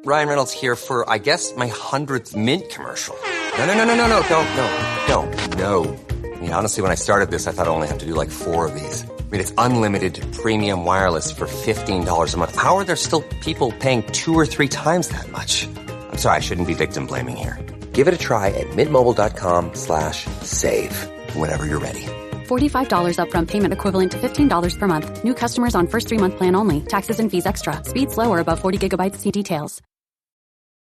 Ryan Reynolds here for, I guess, my 100th Mint commercial. No, don't. No. I mean, honestly, when I started this, I thought I only have to do like 4 of these. I mean, it's unlimited premium wireless for $15 a month. How are there still people paying 2 or 3 times that much? I'm sorry, I shouldn't be victim blaming here. Give it a try at mintmobile.com/save. Whenever you're ready. $45 upfront payment equivalent to $15 per month. New customers on first 3-month plan only. Taxes and fees extra. Speed slower above 40 gigabytes. See details.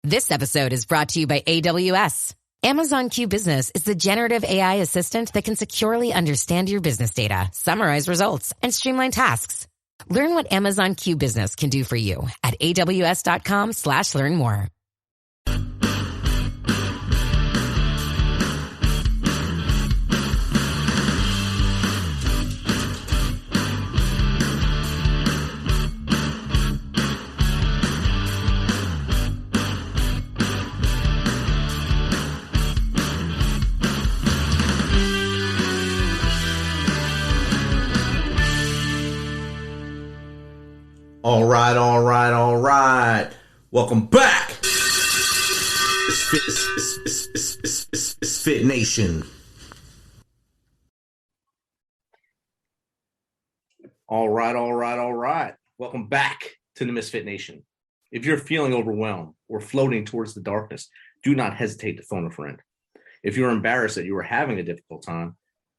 This episode is brought to you by AWS. Amazon Q Business is the generative AI assistant that can securely understand your business data, summarize results, and streamline tasks. Learn what Amazon Q Business can do for you at aws.com/learn more. All right. Welcome back. It's Fit Nation. All right. Welcome back to the Misfit Nation. If you're feeling overwhelmed or floating towards the darkness, do not hesitate to phone a friend. If you're embarrassed that you are having a difficult time,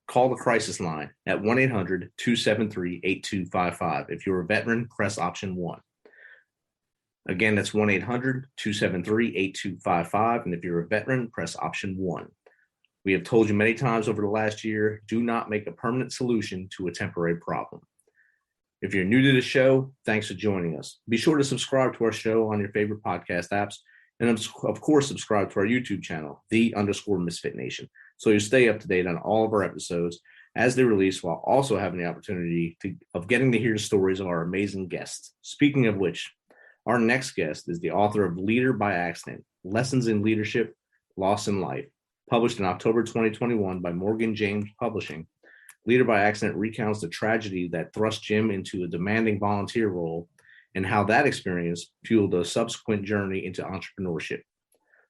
call the crisis line at 1-800-273-8255. If you're a veteran, press option 1. Again, that's 1-800-273-8255. And if you're a veteran, press option 1. We have told you many times over the last year, do not make a permanent solution to a temporary problem. If you're new to the show, thanks for joining us. Be sure to subscribe to our show on your favorite podcast apps. And of course, subscribe to our YouTube channel, _Misfit Nation, so you stay up to date on all of our episodes as they release, while also having the opportunity of getting to hear the stories of our amazing guests. Speaking of which, our next guest is the author of Leader by Accident, Lessons in Leadership, Loss in Life, published in October 2021 by Morgan James Publishing. Leader by Accident recounts the tragedy that thrust Jim into a demanding volunteer role and how that experience fueled a subsequent journey into entrepreneurship.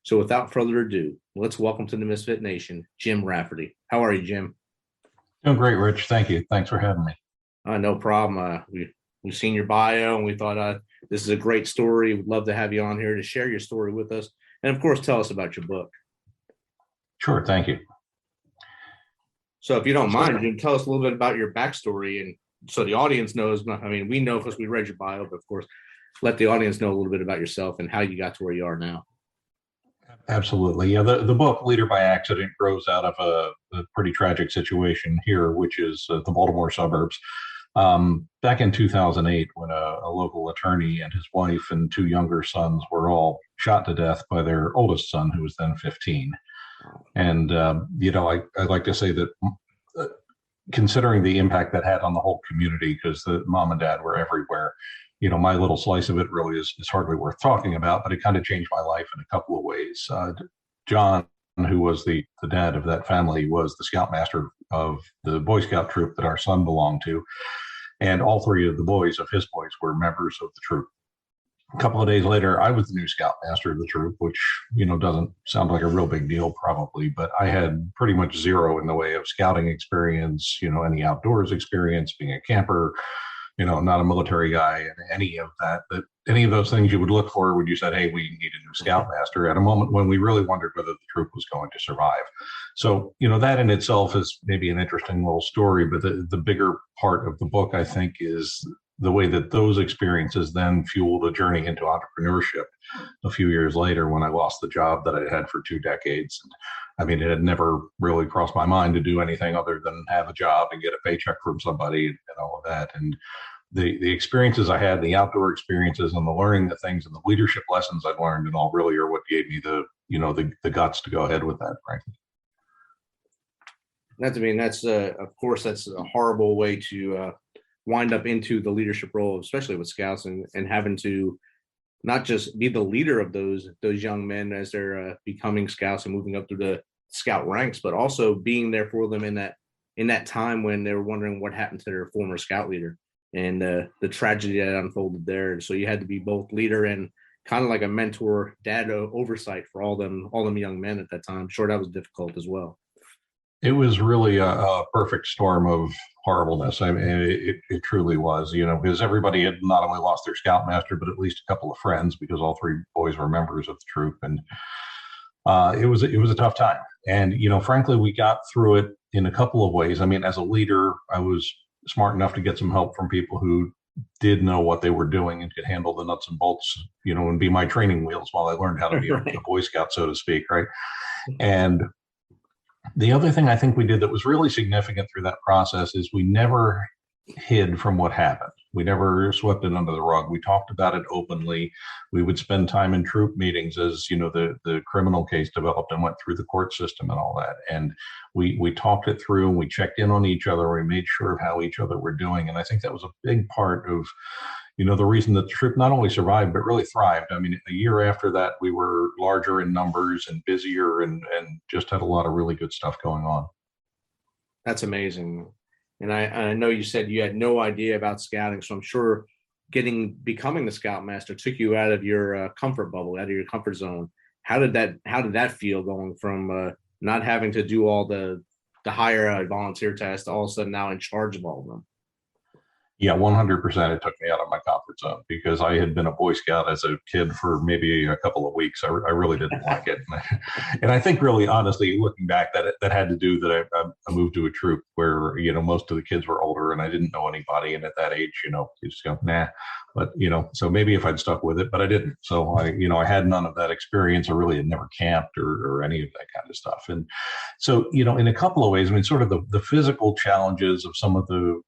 So without further ado, let's welcome to the Misfit Nation, Jim Rafferty. How are you, Jim? Doing great, Rich. Thank you. Thanks for having me. No problem. We've seen your bio and we thought this is a great story. We'd love to have you on here to share your story with us. And of course, tell us about your book. Sure. Thank you. So if you don't mind, Jim, tell us a little bit about your backstory. And so the audience knows, I mean, we know because we read your bio, but of course, let the audience know a little bit about yourself and how you got to where you are now. Absolutely. Yeah, the book Leader by Accident grows out of a pretty tragic situation here, which is the Baltimore suburbs. Back in 2008, when a local attorney and his wife and 2 younger sons were all shot to death by their oldest son, who was then 15. And, I'd like to say that considering the impact that had on the whole community, because the mom and dad were everywhere, my little slice of it really is hardly worth talking about, but it kind of changed my life in a couple of ways. John, who was the dad of that family, was the scoutmaster of the Boy Scout troop that our son belonged to. And all 3 of the boys of his boys were members of the troop. A couple of days later, I was the new scoutmaster of the troop, which, doesn't sound like a real big deal probably, but I had pretty much zero in the way of scouting experience, any outdoors experience, being a camper, not a military guy, and any of those things you would look for when you said, hey, we need a new scoutmaster, at a moment when we really wondered whether the troop was going to survive. So, that in itself is maybe an interesting little story, but the bigger part of the book, I think, is the way that those experiences then fueled a journey into entrepreneurship a few years later when I lost the job that I had for 2 decades. I mean, it had never really crossed my mind to do anything other than have a job and get a paycheck from somebody and all of that. And the experiences I had, the outdoor experiences and the learning the things and the leadership lessons I've learned and all really are what gave me the guts to go ahead with that, frankly. That's of course, that's a horrible way to wind up into the leadership role, especially with scouts and having to not just be the leader of those young men as they're becoming scouts and moving up through the scout ranks, but also being there for them in that time when they were wondering what happened to their former scout leader and the tragedy that unfolded there. And so you had to be both leader and kind of like a mentor, dad oversight for all them young men at that time. I'm sure that was difficult as well. It was really a perfect storm of horribleness. I mean, it truly was, because everybody had not only lost their scoutmaster, but at least a couple of friends, because all three boys were members of the troop. And it was a tough time. And, frankly, we got through it in a couple of ways. I mean, as a leader, I was smart enough to get some help from people who did know what they were doing and could handle the nuts and bolts, and be my training wheels while I learned how to be a Boy Scout, so to speak. Right. And the other thing I think we did that was really significant through that process is we never hid from what happened. We never swept it under the rug. We talked about it openly. We would spend time in troop meetings as, the criminal case developed and went through the court system and all that. And we talked it through, and we checked in on each other. We made sure of how each other were doing. And I think that was a big part of, the reason that the troop not only survived, but really thrived. I mean, a year after that, we were larger in numbers and busier and just had a lot of really good stuff going on. That's amazing. And I know you said you had no idea about scouting, so I'm sure becoming the scoutmaster took you out of your comfort bubble, out of your comfort zone. How did that feel, going from not having to do all the higher volunteer tests, all of a sudden now in charge of all of them? Yeah, 100%. It took me out of my comfort zone because I had been a Boy Scout as a kid for maybe a couple of weeks. I really didn't like it. And I think really, honestly, looking back, that had to do that I moved to a troop where, most of the kids were older and I didn't know anybody. And at that age, you just go, nah. But, so maybe if I'd stuck with it, but I didn't. So I had none of that experience. I really had never camped or any of that kind of stuff. And so, in a couple of ways, I mean, sort of the physical challenges of some of the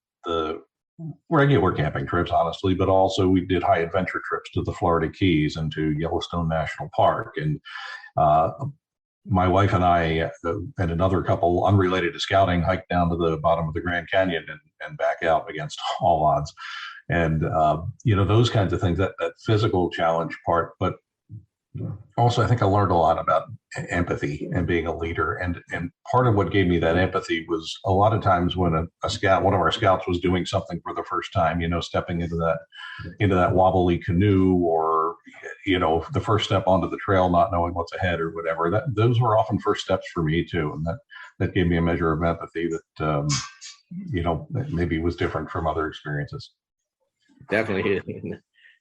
regular camping trips, honestly, but also we did high adventure trips to the Florida Keys and to Yellowstone National Park. And my wife and I and another couple unrelated to scouting hiked down to the bottom of the Grand Canyon and back out against all odds. And, those kinds of things, that physical challenge part. But also, I think I learned a lot about empathy and being a leader. And part of what gave me that empathy was a lot of times when one of our scouts was doing something for the first time, stepping into that wobbly canoe, or, the first step onto the trail, not knowing what's ahead or whatever, those were often first steps for me too. And that gave me a measure of empathy that, that maybe was different from other experiences. Definitely.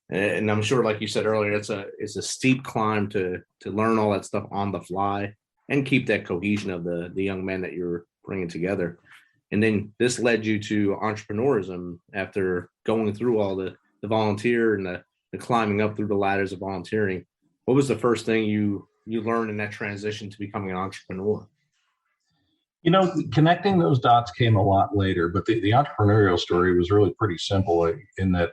And I'm sure, like you said earlier, it's a steep climb to learn all that stuff on the fly and keep that cohesion of the young men that you're bringing together. And then this led you to entrepreneurism after going through all the volunteer and the climbing up through the ladders of volunteering. What was the first thing you learned in that transition to becoming an entrepreneur? Connecting those dots came a lot later, but the entrepreneurial story was really pretty simple in that,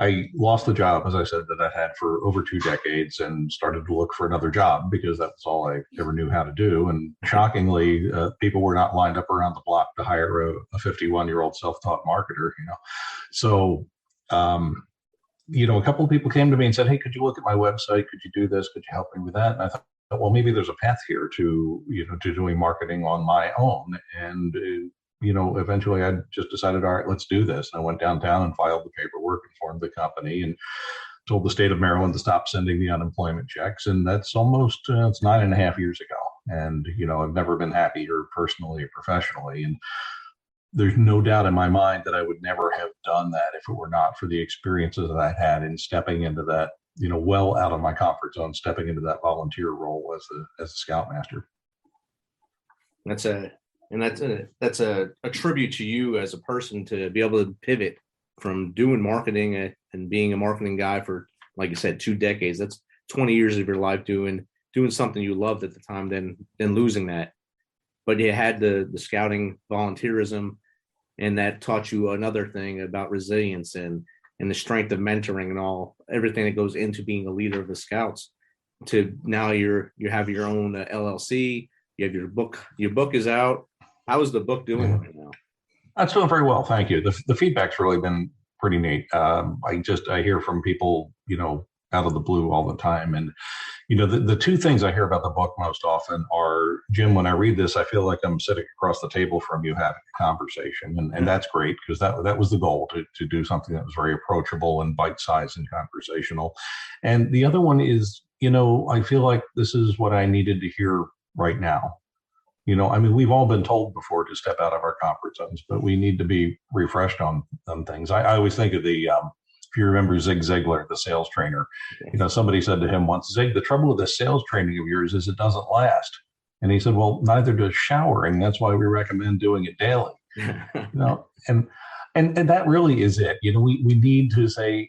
I lost the job, as I said, that I had for over 2 decades and started to look for another job because that's all I ever knew how to do. And shockingly, people were not lined up around the block to hire a 51-year-old self-taught marketer, So, a couple of people came to me and said, hey, could you look at my website? Could you do this? Could you help me with that? And I thought, well, maybe there's a path here to doing marketing on my own. And eventually I just decided, all right, let's do this. And I went downtown and filed the paperwork and formed the company and told the state of Maryland to stop sending the unemployment checks. And that's almost, it's 9.5 years ago. And, I've never been happier personally or professionally. And there's no doubt in my mind that I would never have done that if it were not for the experiences that I had in stepping into that, well out of my comfort zone, stepping into that volunteer role as a scoutmaster. That's a tribute to you as a person to be able to pivot from doing marketing and being a marketing guy for, like you said, 2 decades. That's 20 years of your life doing something you loved at the time, then losing that. But you had the scouting volunteerism, and that taught you another thing about resilience and the strength of mentoring and everything that goes into being a leader of the Scouts. To now you have your own LLC. You have your book. Your book is out. How is the book doing right now? That's doing very well, thank you. The feedback's really been pretty neat. I hear from people, out of the blue all the time. And, the two things I hear about the book most often are, Jim, when I read this, I feel like I'm sitting across the table from you having a conversation. And that's great, because that was the goal, to do something that was very approachable and bite-sized and conversational. And the other one is, I feel like this is what I needed to hear right now. We've all been told before to step out of our comfort zones, but we need to be refreshed on things. I always think of if you remember Zig Ziglar, the sales trainer, somebody said to him once, Zig, the trouble with the sales training of yours is it doesn't last. And he said, well, neither does showering. That's why we recommend doing it daily. And that really is it. We need to say,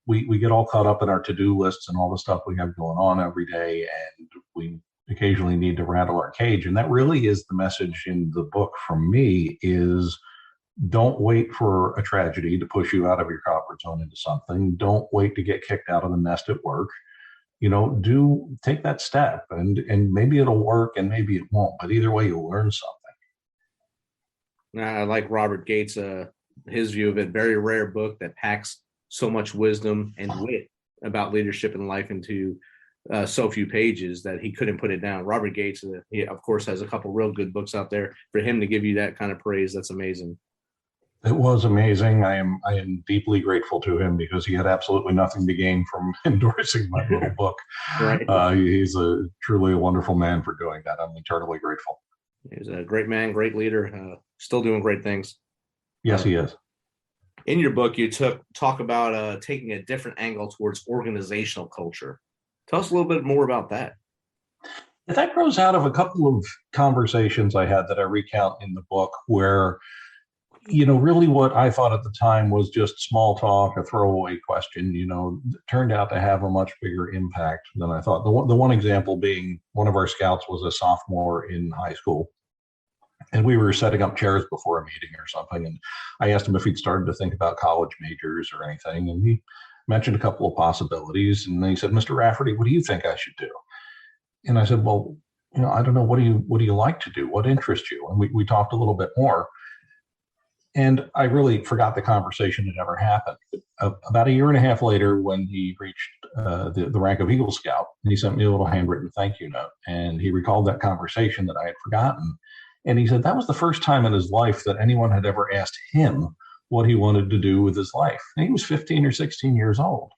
we get all caught up in our to-do lists and all the stuff we have going on every day, and we occasionally need to rattle our cage. And that really is the message in the book from me, is don't wait for a tragedy to push you out of your comfort zone into something. Don't wait to get kicked out of the nest at work. Take that step, and maybe it'll work and maybe it won't, but either way, you'll learn something. I like Robert Gates, his view of it. Very rare book that packs so much wisdom and wit about leadership and life into so few pages that he couldn't put it down. Robert Gates, he of course has a couple real good books out there. For him to give you that kind of praise, that's amazing. It was amazing. I am deeply grateful to him, because he had absolutely nothing to gain from endorsing my little book. Right. He's truly a wonderful man for doing that. I'm eternally grateful. He's a great man, great leader, still doing great things. Yes, he is. In your book, you talk about taking a different angle towards organizational culture. Tell us a little bit more about that. That grows out of a couple of conversations I had that I recount in the book, where, really what I thought at the time was just small talk, a throwaway question, turned out to have a much bigger impact than I thought. The one example being, one of our scouts was a sophomore in high school, and we were setting up chairs before a meeting or something. And I asked him if he'd started to think about college majors or anything. And he mentioned a couple of possibilities. And then he said, Mr. Rafferty, what do you think I should do? And I said, well, I don't know. What do you like to do? What interests you? And we talked a little bit more. And I really forgot the conversation had ever happened. About a year and a half later, when he reached the rank of Eagle Scout, he sent me a little handwritten thank you note. And he recalled that conversation that I had forgotten. And he said that was the first time in his life that anyone had ever asked him what he wanted to do with his life. And he was 15 or 16 years old.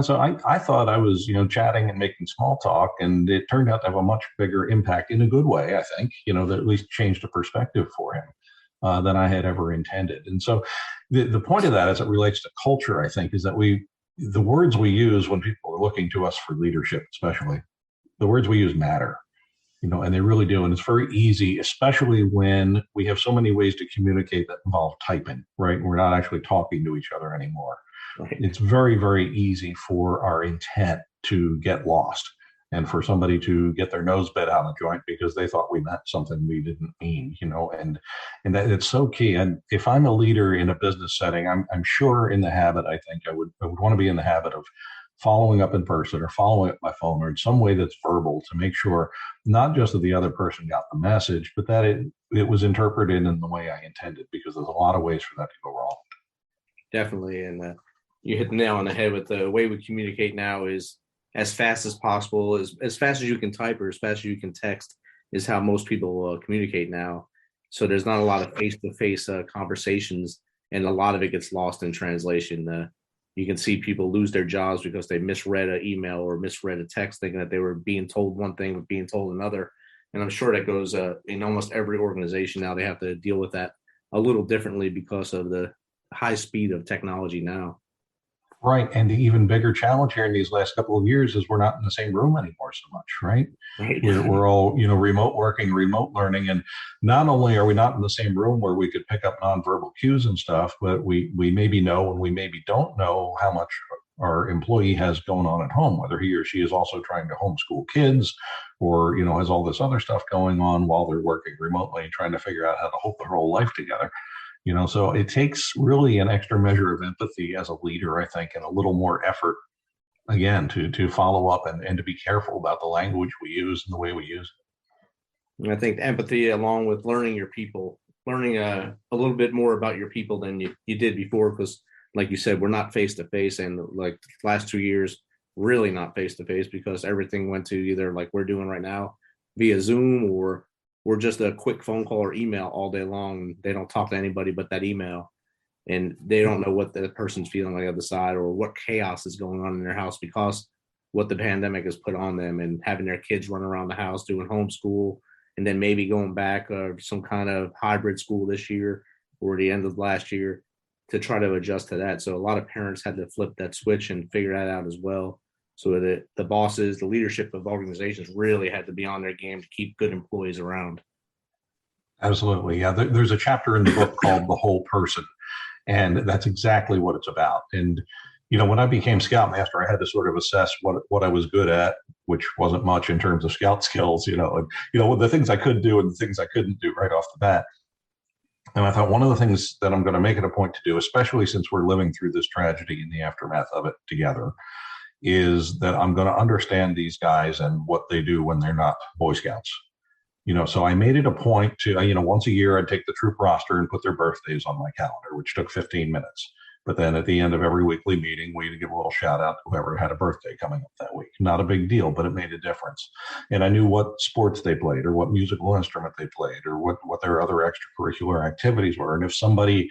So I thought I was, chatting and making small talk, and it turned out to have a much bigger impact in a good way, I think, that at least changed the perspective for him than I had ever intended. And so the point of that, as it relates to culture, I think, is that the words we use when people are looking to us for leadership, especially, the words we use matter. And they really do. And it's very easy, especially when we have so many ways to communicate that involve typing, right? We're not actually talking to each other anymore. Right. It's very, very easy for our intent to get lost, and for somebody to get their nose bit out of joint because they thought we meant something we didn't mean, and that it's so key. And if I'm a leader in a business setting, I'm sure in the habit, I think I would want to be in the habit of following up in person or following up by phone or in some way that's verbal, to make sure not just that the other person got the message, but that it was interpreted in the way I intended, because there's a lot of ways for that to go wrong. Definitely. And you hit the nail on the head with the way we communicate now is as fast as possible, as fast as you can type or as fast as you can text is how most people communicate now. So there's not a lot of face-to-face conversations, and a lot of it gets lost in translation. You can see people lose their jobs because they misread an email or misread a text, thinking that they were being told one thing but being told another. And I'm sure that goes in almost every organization now. They have to deal with that a little differently because of the high speed of technology now. Right. And the even bigger challenge here in these last couple of years is we're not in the same room anymore so much, right? We're all, remote working, remote learning. And not only are we not in the same room where we could pick up nonverbal cues and stuff, but we maybe know and we maybe don't know how much our employee has going on at home, whether he or she is also trying to homeschool kids or, has all this other stuff going on while they're working remotely and trying to figure out how to hold their whole life together. So it takes really an extra measure of empathy as a leader, I think, and a little more effort, again, to follow up and to be careful about the language we use and the way we use it. And I think empathy, along with learning your people, learning a little bit more about your people than you did before, because like you said, we're not face to face. And like the last 2 years, really not face to face, because everything went to either like we're doing right now via Zoom or just a quick phone call or email all day long. They don't talk to anybody but that email, and they don't know what the person's feeling on the other side or what chaos is going on in their house because what the pandemic has put on them, and having their kids run around the house doing homeschool, and then maybe going back some kind of hybrid school this year or the end of last year to try to adjust to that. So a lot of parents had to flip that switch and figure that out as well. So that the bosses, the leadership of organizations really had to be on their game to keep good employees around. Absolutely. Yeah. There's a chapter in the book called The Whole Person, and that's exactly what it's about. And, when I became Scoutmaster, I had to sort of assess what I was good at, which wasn't much in terms of scout skills, and, the things I could do and the things I couldn't do right off the bat. And I thought one of the things that I'm going to make it a point to do, especially since we're living through this tragedy in the aftermath of it together, is that I'm going to understand these guys and what they do when they're not Boy Scouts. So I made it a point to, once a year I'd take the troop roster and put their birthdays on my calendar, which took 15 minutes. But then at the end of every weekly meeting, we'd give a little shout out to whoever had a birthday coming up that week. Not a big deal, but it made a difference. And I knew what sports they played or what musical instrument they played or what their other extracurricular activities were. And if somebody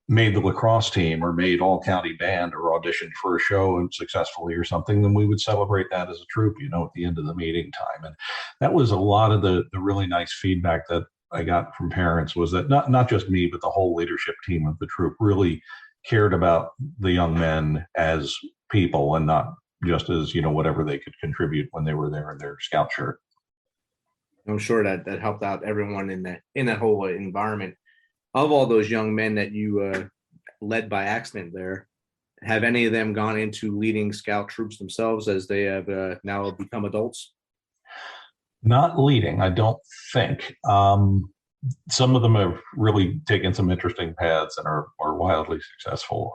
made the lacrosse team or made all county band or auditioned for a show and successfully or something, then we would celebrate that as a troop, at the end of the meeting time. And that was a lot of the really nice feedback that I got from parents, was that not just me, but the whole leadership team of the troop really cared about the young men as people and not just as, whatever they could contribute when they were there in their scout shirt. I'm sure that helped out everyone in that whole environment. Of all those young men that you led by accident there, have any of them gone into leading scout troops themselves as they have now become adults? Not leading, I don't think. Some of them have really taken some interesting paths and are wildly successful.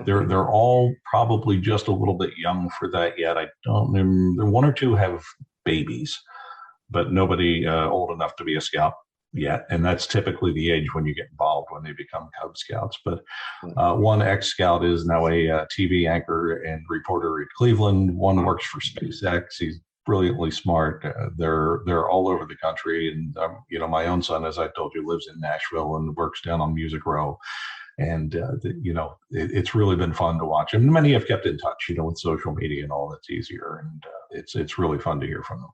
They're all probably just a little bit young for that yet. I don't know. One or two have babies, but nobody old enough to be a scout yet. And that's typically the age when you get involved, when they become Cub Scouts. But one ex-scout is now a TV anchor and reporter at Cleveland. One works for SpaceX. He's brilliantly smart. They're all over the country. And, my own son, as I told you, lives in Nashville and works down on Music Row. And, it's really been fun to watch. And many have kept in touch, with social media and all. That's easier. And it's really fun to hear from them.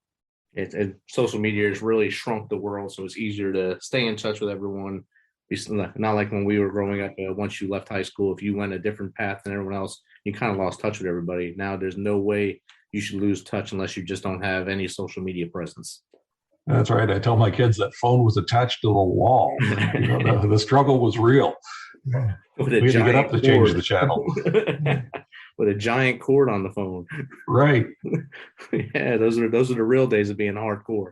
Social media has really shrunk the world, so it's easier to stay in touch with everyone. It's not like when we were growing up, once you left high school, if you went a different path than everyone else, you kind of lost touch with everybody. Now there's no way you should lose touch unless you just don't have any social media presence. That's right. I tell my kids that phone was attached to the wall. The struggle was real. We had to get up to change the channel. With a giant cord on the phone. Right. Yeah, those are the real days of being hardcore.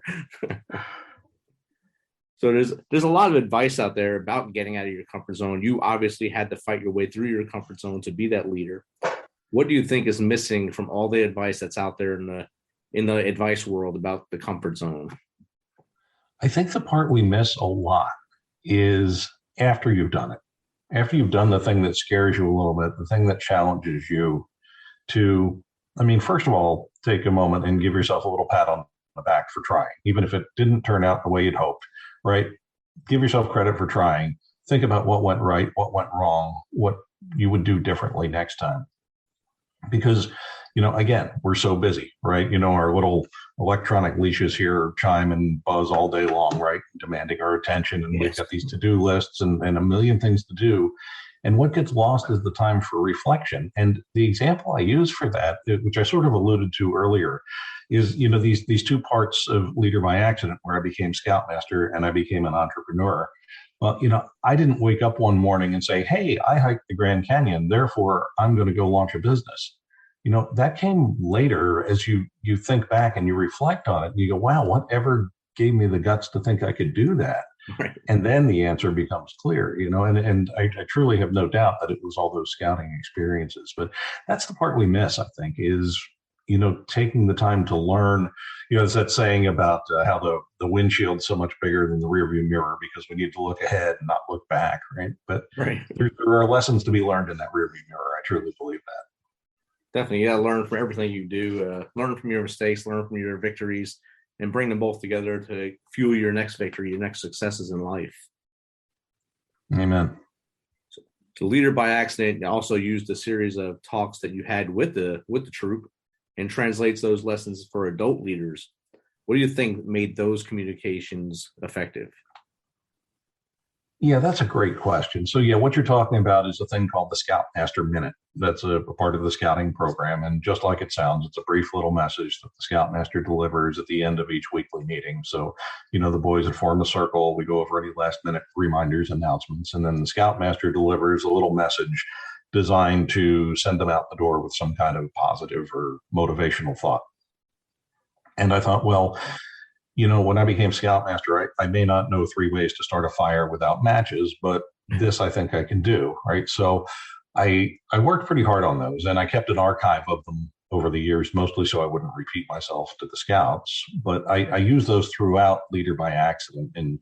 So there's a lot of advice out there about getting out of your comfort zone. You obviously had to fight your way through your comfort zone to be that leader. What do you think is missing from all the advice that's out there in the advice world about the comfort zone? I think the part we miss a lot is after you've done it. After you've done the thing that scares you a little bit, the thing that challenges you to, first of all, take a moment and give yourself a little pat on the back for trying, even if it didn't turn out the way you'd hoped, right? Give yourself credit for trying. Think about what went right, what went wrong, what you would do differently next time. Because, again, we're so busy, right? Our little electronic leashes here chime and buzz all day long, right? Demanding our attention. And we've got these to-do lists and a million things to do. And what gets lost is the time for reflection. And the example I use for that, which I sort of alluded to earlier, is, these two parts of Leader by Accident, where I became Scoutmaster and I became an entrepreneur. Well, I didn't wake up one morning and say, hey, I hiked the Grand Canyon, therefore I'm going to go launch a business. That came later as you think back and you reflect on it. And you go, wow, whatever gave me the guts to think I could do that? Right. And then the answer becomes clear, and I truly have no doubt that it was all those scouting experiences. But that's the part we miss, I think, is taking the time to learn. There's that saying about how the windshield's so much bigger than the rearview mirror because we need to look ahead and not look back, right? But right. There are lessons to be learned in that rearview mirror. I truly believe that. Definitely. You got to learn from everything you do, learn from your mistakes, learn from your victories, and bring them both together to fuel your next victory, your next successes in life. Amen. The Leader by Accident also used a series of talks that you had with the troop and translates those lessons for adult leaders. What do you think made those communications effective? Yeah, that's a great question. So yeah, what you're talking about is a thing called the Scoutmaster Minute. That's a part of the scouting program. And just like it sounds, it's a brief little message that the Scoutmaster delivers at the end of each weekly meeting. So, the boys that form a circle, we go over any last minute reminders, announcements, and then the Scoutmaster delivers a little message designed to send them out the door with some kind of positive or motivational thought. And I thought, well, when I became Scoutmaster, I may not know 3 ways to start a fire without matches, but this I think I can do, right? So I worked pretty hard on those, and I kept an archive of them over the years, mostly so I wouldn't repeat myself to the scouts. But I use those throughout Leader by Accident, and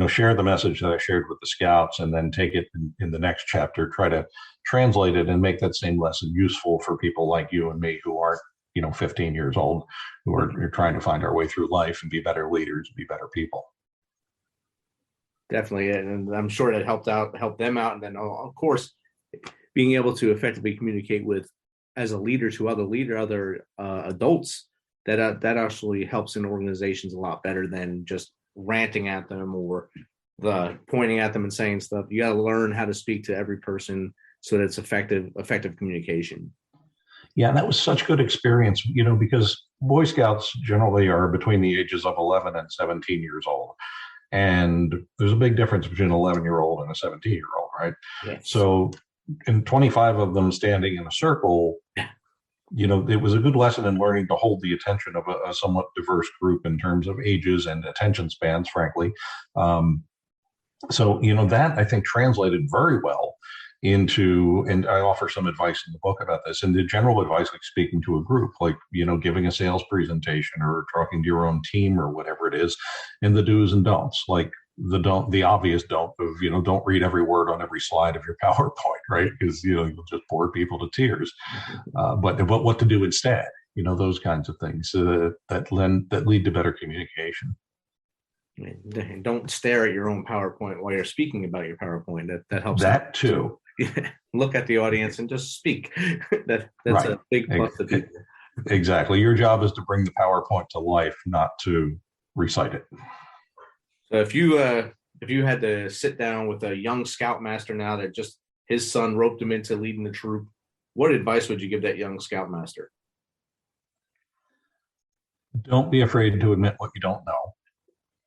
share the message that I shared with the scouts, and then take it in the next chapter, try to translate it and make that same lesson useful for people like you and me who aren't 15 years old, who are trying to find our way through life and be better leaders, be better people. Definitely. And I'm sure that helped them out. And then, of course, being able to effectively communicate with, as a leader, to other adults, that actually helps in organizations a lot better than just ranting at them or pointing at them and saying stuff. You got to learn how to speak to every person so that it's effective communication. Yeah, that was such good experience, because Boy Scouts generally are between the ages of 11 and 17 years old. And there's a big difference between an 11-year-old and a 17-year-old, right? Yes. So in 25 of them standing in a circle, it was a good lesson in learning to hold the attention of a somewhat diverse group in terms of ages and attention spans, frankly. So that I think translated very well into, and I offer some advice in the book about this, and the general advice, like speaking to a group, like, giving a sales presentation or talking to your own team or whatever it is, and the do's and don'ts, like the obvious don't of, don't read every word on every slide of your PowerPoint, right? Because, you'll just bore people to tears. But what to do instead, those kinds of things that lead to better communication. And don't stare at your own PowerPoint while you're speaking about your PowerPoint. That helps. That too. Look at the audience and just speak. That's right. A big plus to people. Exactly. Your job is to bring the PowerPoint to life, not to recite it. So if you had to sit down with a young Scoutmaster now that just his son roped him into leading the troop, what advice would you give that young Scoutmaster? Don't be afraid to admit what you don't know.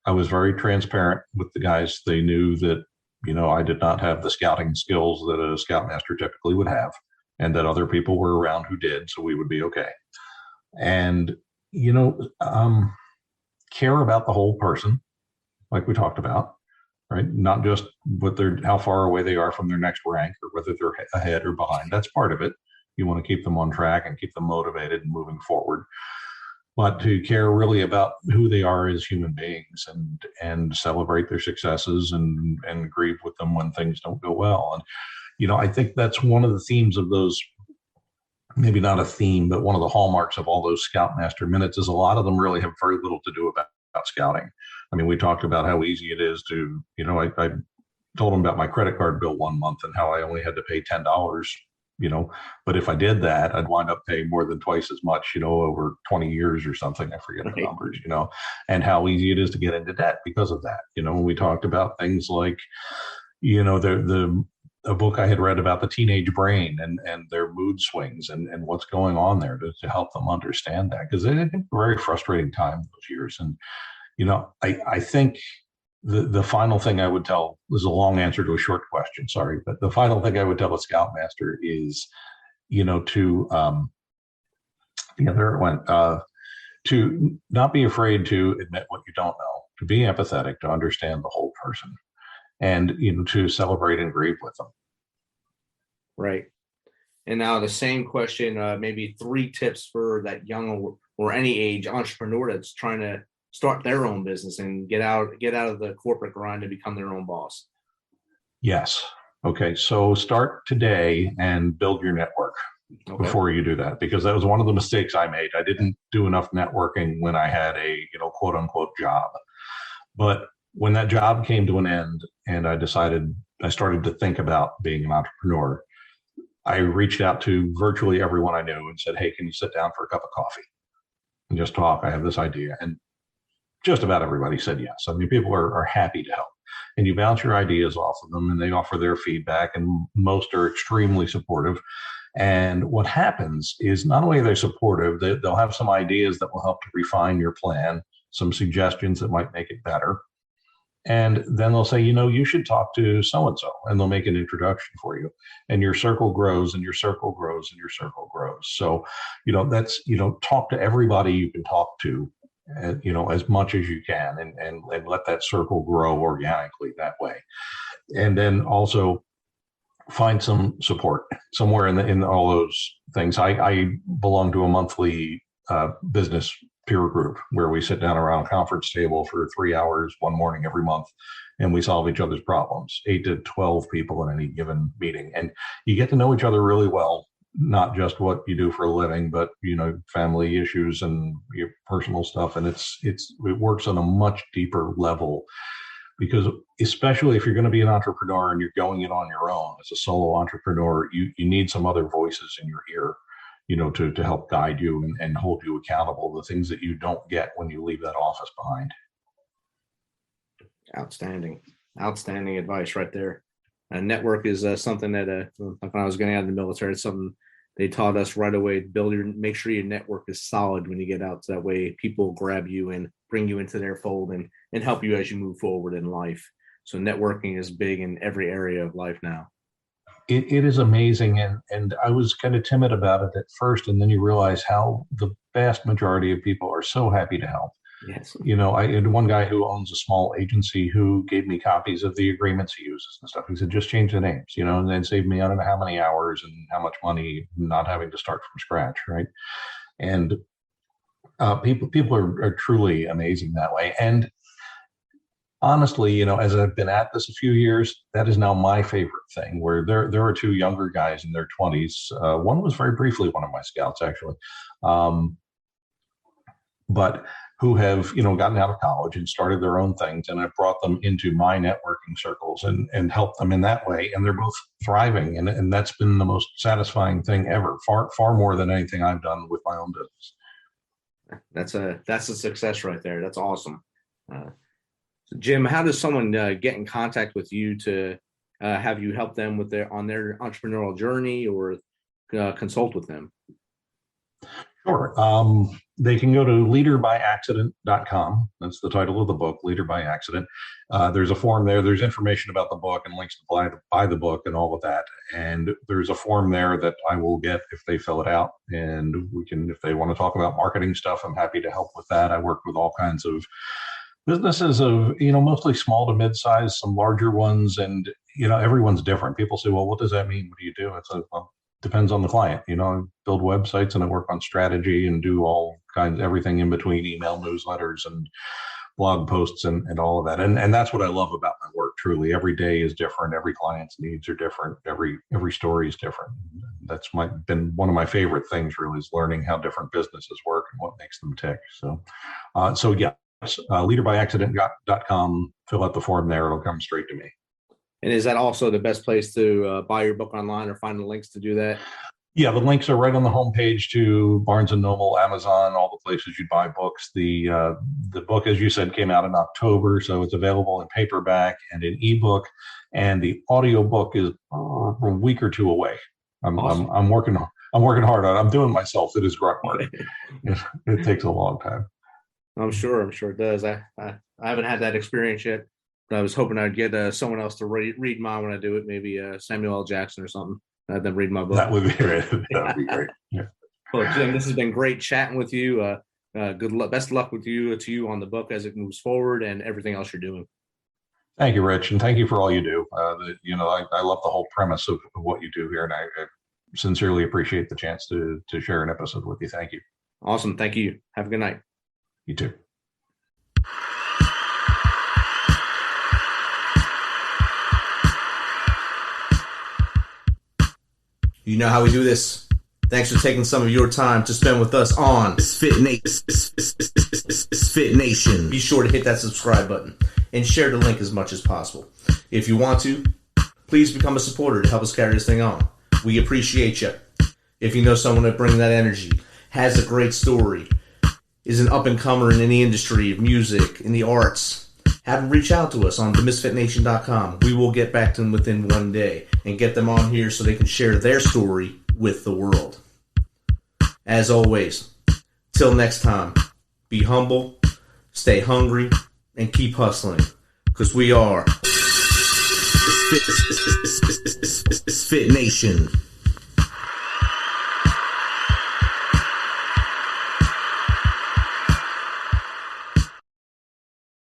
I was very transparent with the guys. They knew that, I did not have the scouting skills that a Scoutmaster typically would have, and that other people were around who did, so we would be okay. And, care about the whole person, like we talked about, right? Not just how far away they are from their next rank or whether they're ahead or behind. That's part of it. You want to keep them on track and keep them motivated and moving forward. But to care really about who they are as human beings and celebrate their successes and grieve with them when things don't go well. And, I think that's one of the themes of those, maybe not a theme, but one of the hallmarks of all those Scoutmaster minutes is a lot of them really have very little to do about scouting. I mean, we talked about how easy it is to, I told them about my credit card bill one month and how I only had to pay $10. But if I did that, I'd wind up paying more than twice as much, over 20 years or something. I forget the numbers, and how easy it is to get into debt because of that. When we talked about things like, a book I had read about the teenage brain and their mood swings and what's going on there to help them understand that, because it's a very frustrating time those years. And, I think the final thing I would tell is a long answer to a short question. Sorry. But the final thing I would tell a Scoutmaster is, to not be afraid to admit what you don't know, to be empathetic, to understand the whole person, and, to celebrate and grieve with them. Right. And now the same question, maybe 3 tips for that young or any age entrepreneur that's trying to start their own business and get out of the corporate grind to become their own boss. Yes. Okay. So start today and build your network. before you do that, because that was one of the mistakes I made. I didn't do enough networking when I had a, quote unquote job. But when that job came to an end and I started to think about being an entrepreneur, I reached out to virtually everyone I knew and said, hey, can you sit down for a cup of coffee and just talk? I have this idea. And just about everybody said yes. I mean, people are happy to help. And you bounce your ideas off of them and they offer their feedback, and most are extremely supportive. And what happens is not only are they supportive, they'll have some ideas that will help to refine your plan, some suggestions that might make it better. And then they'll say, you should talk to so-and-so, and they'll make an introduction for you. And your circle grows and your circle grows and your circle grows. So, that's, talk to everybody you can talk to, as much as you can, and let that circle grow organically that way. And then also find some support somewhere in all those things. I belong to a monthly business peer group where we sit down around a conference table for 3 hours one morning every month, and we solve each other's problems, 8 to 12 people in any given meeting. And you get to know each other really well, not just what you do for a living, but, family issues and your personal stuff. And it works on a much deeper level, because especially if you're going to be an entrepreneur and you're going it on your own as a solo entrepreneur, you need some other voices in your ear, to help guide you and hold you accountable, the things that you don't get when you leave that office behind. Outstanding advice right there. Network is something that when I was getting out of the military, it's something they taught us right away. Make sure your network is solid when you get out, so that way people grab you and bring you into their fold and help you as you move forward in life. So networking is big in every area of life now. It is amazing. And I was kind of timid about it at first, and then you realize how the vast majority of people are so happy to help. Yes. I had one guy who owns a small agency who gave me copies of the agreements he uses and stuff. He said, just change the names, and then save me, I don't know how many hours and how much money, not having to start from scratch. Right. And people are truly amazing that way. And honestly, as I've been at this a few years, that is now my favorite thing, where there are two younger guys in their 20s. One was very briefly one of my scouts, actually. But who have, gotten out of college and started their own things. And I've brought them into my networking circles and helped them in that way. And they're both thriving. And that's been the most satisfying thing ever, far more than anything I've done with my own business. That's a success right there. That's awesome. Jim, how does someone get in contact with you to have you help them on their entrepreneurial journey, or consult with them? Sure. They can go to leaderbyaccident.com. That's the title of the book, Leader by Accident. There's a form there. There's information about the book and links to buy the book and all of that. And there's a form there that I will get if they fill it out. And if they want to talk about marketing stuff, I'm happy to help with that. I work with all kinds of businesses of, mostly small to mid-size, some larger ones. And, everyone's different. People say, well, what does that mean? What do you do? It's depends on the client. I build websites and I work on strategy and do all kinds, everything in between, email newsletters and blog posts and all of that. And that's what I love about my work. Truly, every day is different. Every client's needs are different. Every story is different. That's been one of my favorite things, really, is learning how different businesses work and what makes them tick. So yeah, leaderbyaccident.com. Fill out the form there. It'll come straight to me. And is that also the best place to buy your book online, or find the links to do that? Yeah, the links are right on the homepage to Barnes & Noble, Amazon, all the places you buy books. The book, as you said, came out in October, so it's available in paperback and in ebook. And the audiobook is a week or two away. Awesome. I'm working hard on it. I'm doing it myself. It is grunt work. It takes a long time. I'm sure it does. I haven't had that experience yet. I was hoping I'd get someone else to read mine when I do it, maybe Samuel L. Jackson or something. Have them read my book. That would be great. That would be great. Yeah. Well, Jim, this has been great chatting with you. Good luck, best of luck to you on the book as it moves forward and everything else you're doing. Thank you, Rich, and thank you for all you do. I love the whole premise of what you do here, and I sincerely appreciate the chance to share an episode with you. Thank you. Awesome. Thank you. Have a good night. You too. You know how we do this. Thanks for taking some of your time to spend with us on Fit Nation. Be sure to hit that subscribe button and share the link as much as possible. If you want to, please become a supporter to help us carry this thing on. We appreciate you. If you know someone that brings that energy, has a great story, is an up-and-comer in any industry of music, in the arts, have them reach out to us on themisfitnation.com. We will get back to them within one day and get them on here so they can share their story with the world. As always, till next time, be humble, stay hungry, and keep hustling, because we are Fit Nation.